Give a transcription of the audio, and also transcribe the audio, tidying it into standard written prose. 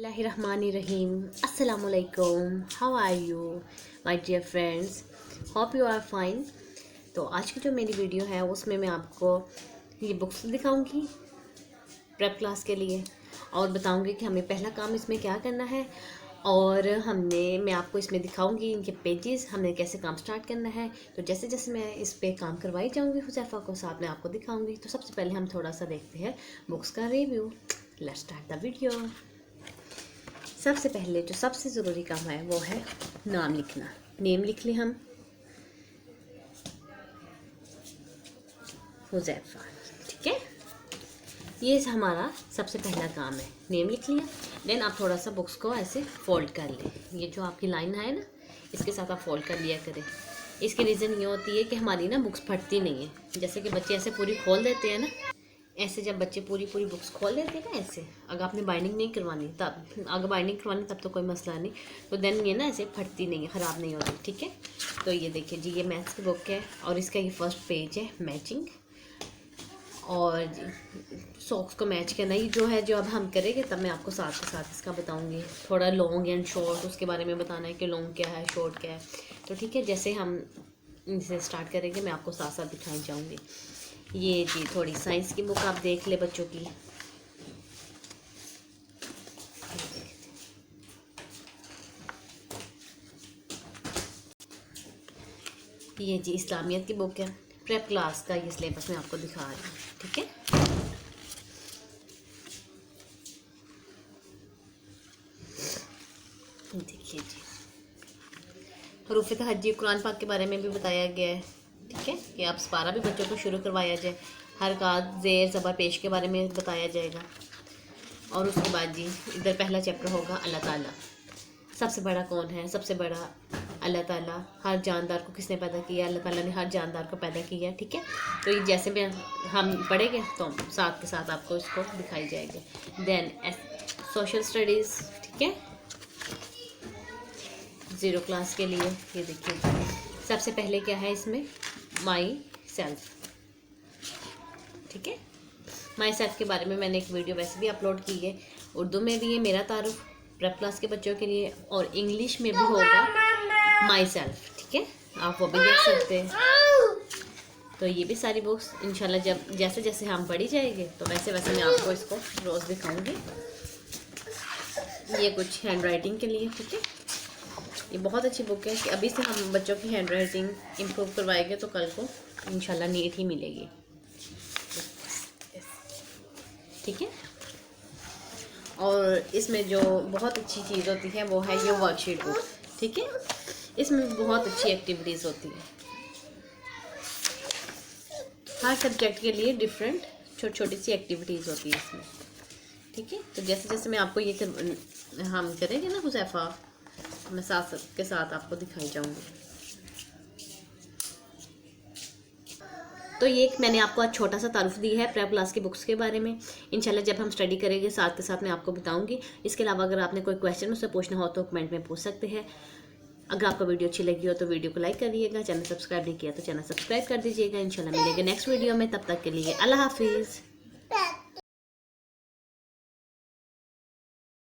Bismillahirrahmanirrahim. Assalamu alaikum. How are you, my dear friends? Hope you are fine. तो आज की जो मेरी वीडियो है उसमें मैं आपको ये बुक्स दिखाऊंगी प्रेप क्लास के लिए और बताऊंगी कि हमें पहला काम इसमें क्या करना है और मैं आपको इसमें दिखाऊंगी इनके पेजेस, हमें कैसे काम स्टार्ट करना है। तो जैसे जैसे मैं इस पे काम करवाई जाऊंगी हुज़ैफा को साथ में आपको दिखाऊंगी। तो सबसे पहले हम थोड़ा सा देखते हैं बुक्स का review. Let's start the video. सबसे पहले जो सबसे ज़रूरी काम है वो है नाम लिखना। नेम लिख लें हम हुज़ैफा, ठीक है। ये हमारा सबसे पहला काम है, नेम लिख लिया। देन आप थोड़ा सा बुक्स को ऐसे फोल्ड कर लें। ये जो आपकी लाइन है ना, इसके साथ आप फोल्ड कर लिया करें। इसकी रीज़न ये होती है कि हमारी ना बुक्स फटती नहीं है। जैसे कि बच्चे ऐसे पूरी खोल देते हैं ना, ऐसे जब बच्चे पूरी बुक्स खोल देते हैं ना ऐसे, अगर आपने बाइंडिंग नहीं करवानी तब, अगर बाइंडिंग करवानी तब तो कोई मसला नहीं, तो देन ये ना ऐसे फटती नहीं है, ख़राब नहीं होती, ठीक है। तो ये देखिए जी, ये मैथ्स की बुक है और इसका ये फर्स्ट पेज है मैचिंग, और सॉक्स को मैच करना ये जो है जो अब हम करेंगे तब मैं आपको साथ के साथ इसका बताऊंगी। थोड़ा लॉन्ग एंड शॉर्ट उसके बारे में बताना है कि लॉन्ग क्या है शॉर्ट क्या है। तो ठीक है, जैसे हम इनसे स्टार्ट करेंगे मैं आपको साथ साथ दिखाई जाऊंगी। ये जी थोड़ी साइंस की बुक आप देख ले बच्चों की। ये जी इस्लामियत की बुक है, प्रेप क्लास का ये सिलेबस मैं आपको दिखा रही हूँ, ठीक है। देखिए जी, हरूफ तहज्जी कुरान पाक के बारे में भी बताया गया है, ठीक है, कि आप सपारा भी बच्चों को शुरू करवाया जाए। हरकत ज़ेर ज़बर पेश के बारे में बताया जाएगा। और उसके बाद जी इधर पहला चैप्टर होगा अल्लाह ताला। सबसे बड़ा कौन है? सबसे बड़ा अल्लाह ताला। हर जानदार को किसने पैदा किया? अल्लाह ताला ने हर जानदार को पैदा किया, ठीक है। तो ये जैसे में हम पढ़ेंगे तो साथ के साथ आपको इसको दिखाई जाएगी। देन सोशल स्टडीज़, ठीक है, ज़ीरो क्लास के लिए। ये देखिए सबसे पहले क्या है इसमें, माई सेल्फ, ठीक है। माई सेल्फ के बारे में मैंने एक वीडियो वैसे भी अपलोड की है, उर्दू में भी है मेरा तारुफ प्रेप क्लास के बच्चों के लिए, और इंग्लिश में भी होगा माई सेल्फ, ठीक है, आप वो भी देख सकते हैं। तो ये भी सारी बुक्स इंशाल्लाह जब जैसे जैसे हम पढ़ी जाएंगे तो वैसे वैसे मैं आपको इसको रोज़ दिखाऊंगी। ये कुछ हैंड राइटिंग के लिए, ठीक है। ये बहुत अच्छी बुक है कि अभी से हम बच्चों की हैंड राइटिंग इम्प्रूव करवाएंगे तो कल को इंशाल्लाह नीट ही मिलेगी, ठीक है। और इसमें जो बहुत अच्छी चीज़ होती है वो है ये वर्कशीट बुक, ठीक है। इसमें बहुत अच्छी एक्टिविटीज़ होती है, हर सब्जेक्ट के लिए डिफरेंट छोटी छोटी सी एक्टिविटीज़ होती है इसमें, ठीक है। तो जैसे जैसे मैं आपको ये हम करेंगे ना हुज़ैफा, मैं साथ के साथ आपको दिखाई जाऊंगी। तो ये मैंने आपको आज छोटा सा तारुफ दी है प्रेप क्लास की बुक्स के बारे में। इंशाल्लाह जब हम स्टडी करेंगे साथ के साथ मैं आपको बताऊंगी। इसके अलावा अगर आपने कोई क्वेश्चन मुझसे पूछना हो तो कमेंट में पूछ सकते हैं। अगर आपको वीडियो अच्छी लगी हो तो वीडियो को लाइक करिएगा, चैनल सब्सक्राइब नहीं किया तो चैनल सब्सक्राइब कर दीजिएगा। इंशाल्लाह मिलेंगे नेक्स्ट वीडियो में, तब तक के लिए अल्लाह हाफिज़।